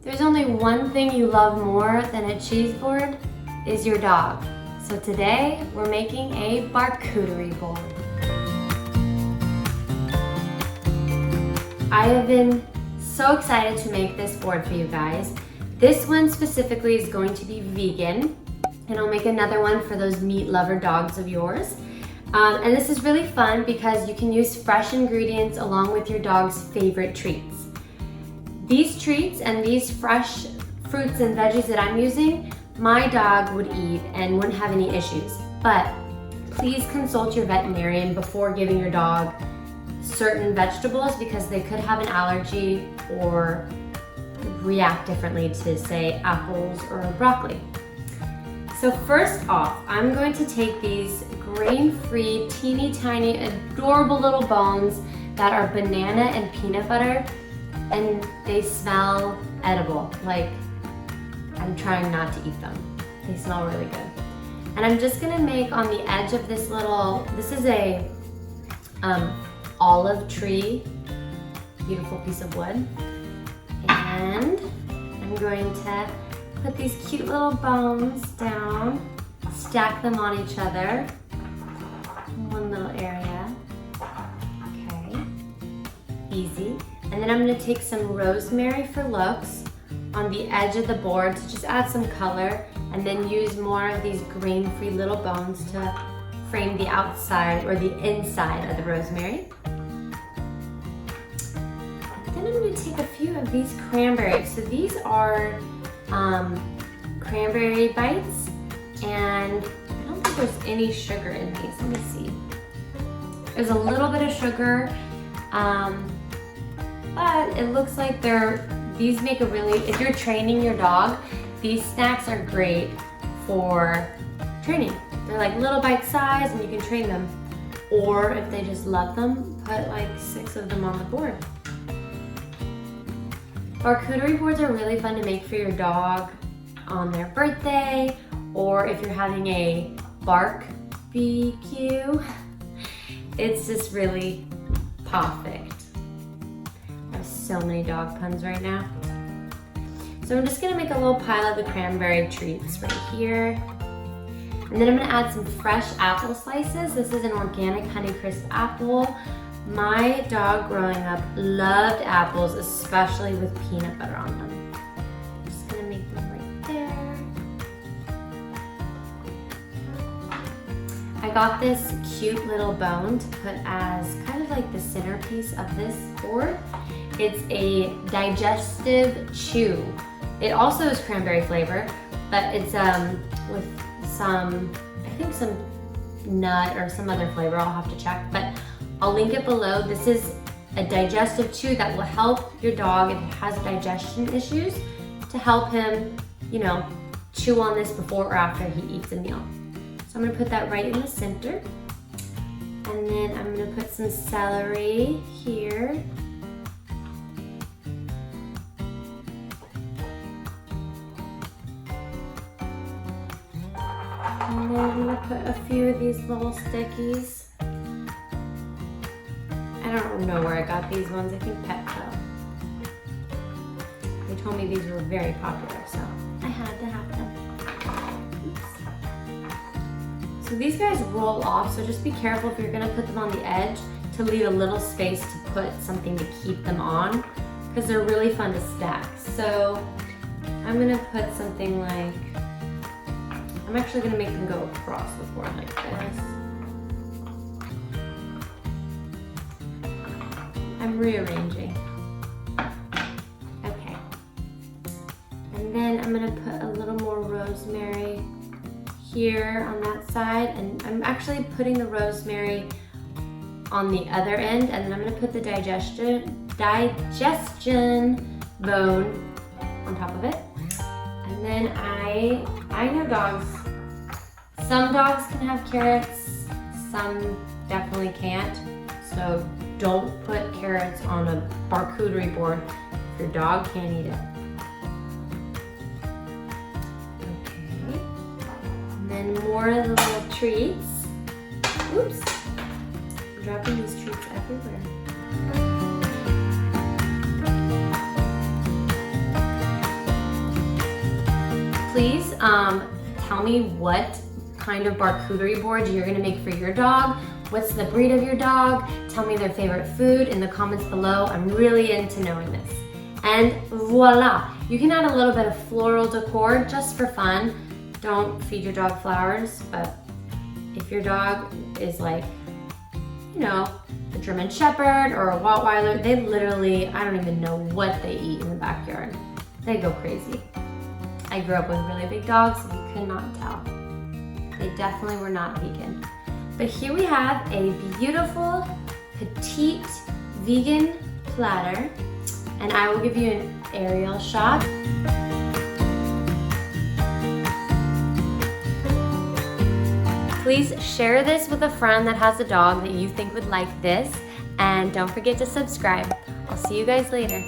There's only one thing you love more than a cheese board, is your dog. So today we're making a Bark-Cuterie board. I have been so excited to make this board for you guys. This one specifically is going to be vegan, and I'll make another one for those meat lover dogs of yours. And this is really fun because you can use fresh ingredients along with your dog's favorite treats. These treats and these fresh fruits and veggies that I'm using, my dog would eat and wouldn't have any issues. But please consult your veterinarian before giving your dog certain vegetables because they could have an allergy or react differently to, say, apples or broccoli. So first off, I'm going to take these grain-free, teeny tiny, adorable little bones that are banana and peanut butter, and they smell edible. Like, I'm trying not to eat them. They smell really good. And I'm just gonna make on the edge of this little, this is a olive tree, beautiful piece of wood. And I'm going to put these cute little bones down, stack them on each other in one little area. Okay, easy. And then I'm gonna take some rosemary for looks on the edge of the board to just add some color, and then use more of these grain-free little bones to frame the outside or the inside of the rosemary. And then I'm gonna take a few of these cranberries. So these are cranberry bites, and I don't think there's any sugar in these. Let me see. There's a little bit of sugar, but it looks like these make a really, if you're training your dog, these snacks are great for training. They're like little bite size and you can train them. Or if they just love them, put like 6 of them on the board. Bark-Cuterie boards are really fun to make for your dog on their birthday, or if you're having a bark-BQ. It's just really perfect. I have so many dog puns right now. So I'm just gonna make a little pile of the cranberry treats right here. And then I'm gonna add some fresh apple slices. This is an organic Honeycrisp apple. My dog growing up loved apples, especially with peanut butter on them. I'm just gonna make them right there. I got this cute little bone to put as kind of like the centerpiece of this board. It's a digestive chew. It also is cranberry flavor, but it's with some, I think some nut or some other flavor, I'll have to check, but I'll link it below. This is a digestive chew that will help your dog if he has digestion issues to help him, you know, chew on this before or after he eats a meal. So I'm gonna put that right in the center. And then I'm gonna put some celery here. And then I'm gonna put a few of these little stickies. I don't know where I got these ones, I think Petco. They told me these were very popular, so I had to have them. Oops. So these guys roll off, so just be careful if you're gonna put them on the edge to leave a little space to put something to keep them on, because they're really fun to stack. So I'm gonna put something like, I'm actually gonna make them go across the board like this. I'm rearranging. Okay. And then I'm gonna put a little more rosemary here on that side, and I'm actually putting the rosemary on the other end, and then I'm gonna put the digestion bone on top of it. And then I know dogs, some dogs can have carrots, some definitely can't. So don't put carrots on a Bark-Cuterie board if your dog can't eat it. Okay. And then more of the little treats. Oops. I'm dropping these treats everywhere. Please tell me what kind of Bark-Cuterie board you're gonna make for your dog. What's the breed of your dog? Tell me their favorite food in the comments below. I'm really into knowing this. And voila, you can add a little bit of floral decor just for fun. Don't feed your dog flowers, but if your dog is like, you know, a German Shepherd or a Rottweiler, they literally, I don't even know what they eat in the backyard. They go crazy. I grew up with really big dogs, so you could not tell. They definitely were not vegan. But here we have a beautiful, petite, vegan platter, and I will give you an aerial shot. Please share this with a friend that has a dog that you think would like this, and don't forget to subscribe. I'll see you guys later.